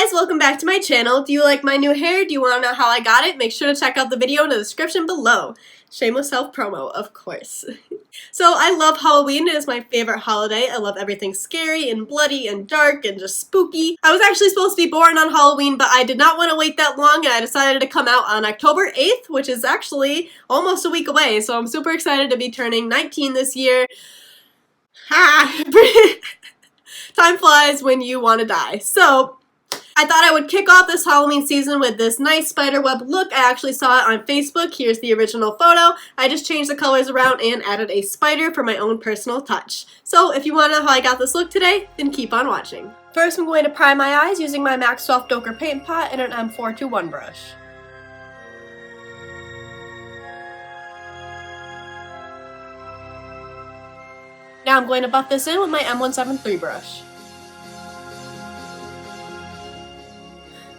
guys, welcome back to my channel. Do you like my new hair? Do you want to know how I got it? Make sure to check out the video in the description below. Shameless self-promo, of course. So I love Halloween. It is my favorite holiday. I love everything scary and bloody and dark and just spooky. I was actually supposed to be born on Halloween, but I did not want to wait that long, and I decided to come out on October 8th, which is actually almost a week away. So I'm super excited to be turning 19 this year. Time flies when you want to die. So I thought I would kick off this Halloween season with this nice spiderweb look. I actually saw it on Facebook. Here's the original photo. I just changed the colors around and added a spider for my own personal touch. So if you want to know how I got this look today, then keep on watching. First, I'm going to prime my eyes using my MAC Soft Ochre paint pot and an M421 brush. Now I'm going to buff this in with my M173 brush.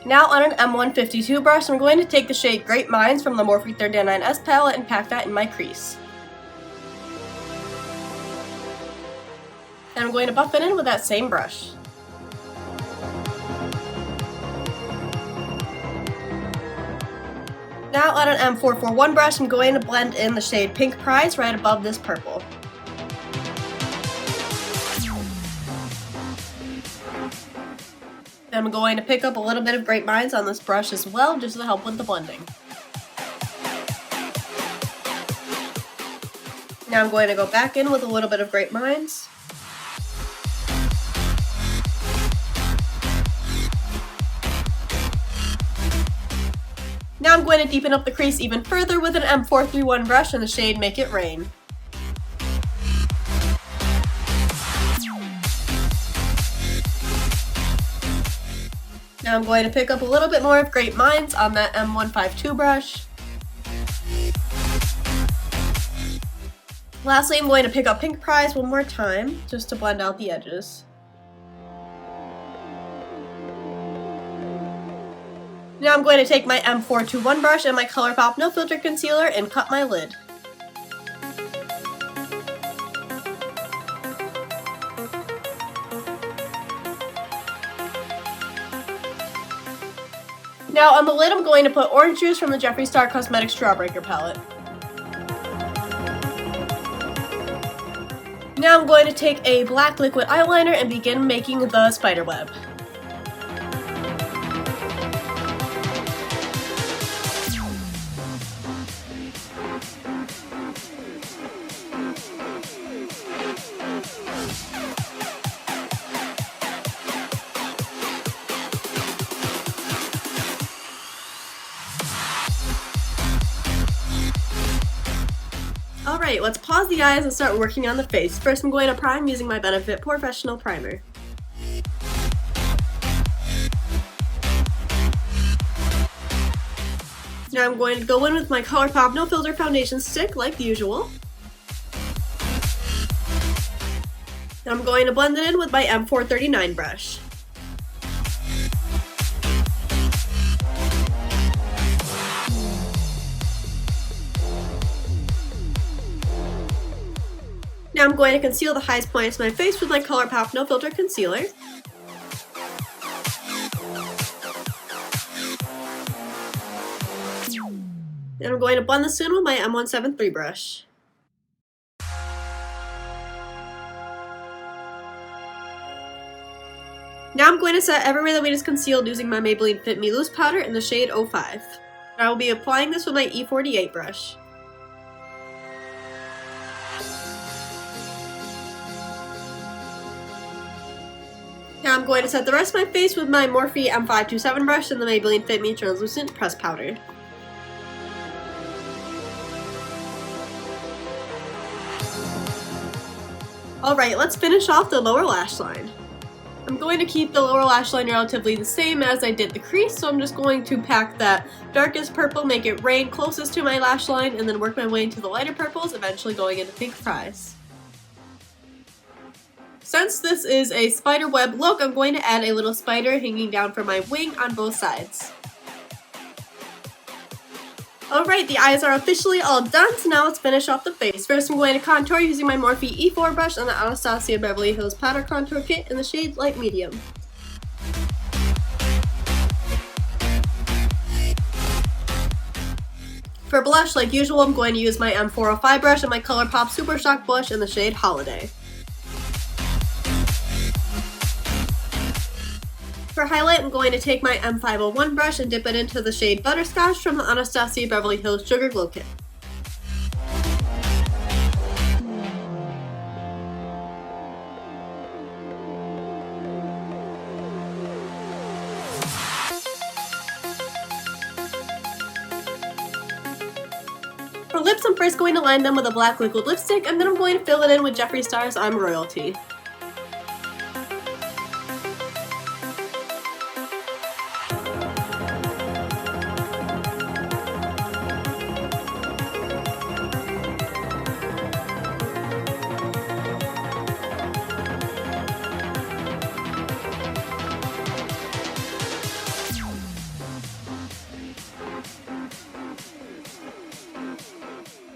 Now on an M152 brush, I'm going to take the shade Great Minds from the Morphe 39S palette and pack that in my crease. And I'm going to buff it in with that same brush. Now on an M441 brush, I'm going to blend in the shade Pink Prize right above this purple. I'm going to pick up a little bit of Great Minds on this brush as well, just to help with the blending. Now I'm going to go back in with a little bit of Great Minds. Now I'm going to deepen up the crease even further with an M431 brush in the shade Make It Rain. Now I'm going to pick up a little bit more of Great Minds on that M152 brush. Lastly, I'm going to pick up Pink Prize one more time, just to blend out the edges. Now I'm going to take my M421 brush and my ColourPop No Filter Concealer and cut my lid. Now on the lid, I'm going to put orange juice from the Jeffree Star Cosmetics Strawbreaker palette. Now I'm going to take a black liquid eyeliner and begin making the spiderweb. Alright, let's pause the eyes and start working on the face. First, I'm going to prime using my Benefit Professional Primer. Now I'm going to go in with my ColourPop No Filter Foundation Stick like usual. Now I'm going to blend it in with my M439 brush. Now I'm going to conceal the highest points of my face with my ColourPop No Filter Concealer. And I'm going to blend this in with my M173 brush. Now I'm going to set everywhere that we just concealed using my Maybelline Fit Me Loose Powder in the shade 05. I will be applying this with my E48 brush. Now I'm going to set the rest of my face with my Morphe M527 brush and the Maybelline Fit Me Translucent Press Powder. Alright, let's finish off the lower lash line. I'm going to keep the lower lash line relatively the same as I did the crease, so I'm just going to pack that darkest purple, Make It Rain, closest to my lash line, and then work my way into the lighter purples, eventually going into Pink Prize. Since this is a spiderweb look, I'm going to add a little spider hanging down from my wing on both sides. Alright, the eyes are officially all done, so now let's finish off the face. First, I'm going to contour using my Morphe E4 brush and the Anastasia Beverly Hills Powder Contour Kit in the shade Light Medium. For blush, like usual, I'm going to use my M405 brush and my ColourPop Super Shock blush in the shade Holiday. For highlight, I'm going to take my M501 brush and dip it into the shade Butterscotch from the Anastasia Beverly Hills Sugar Glow Kit. For lips, I'm first going to line them with a black liquid lipstick, and then I'm going to fill it in with Jeffree Star's I'm Royalty.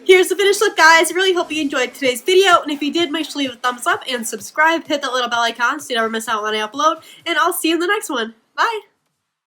Here's the finished look, guys. I really hope you enjoyed today's video, and if you did, make sure to leave a thumbs up and subscribe. Hit that little bell icon so you never miss out when I upload, and I'll see you in the next one. Bye!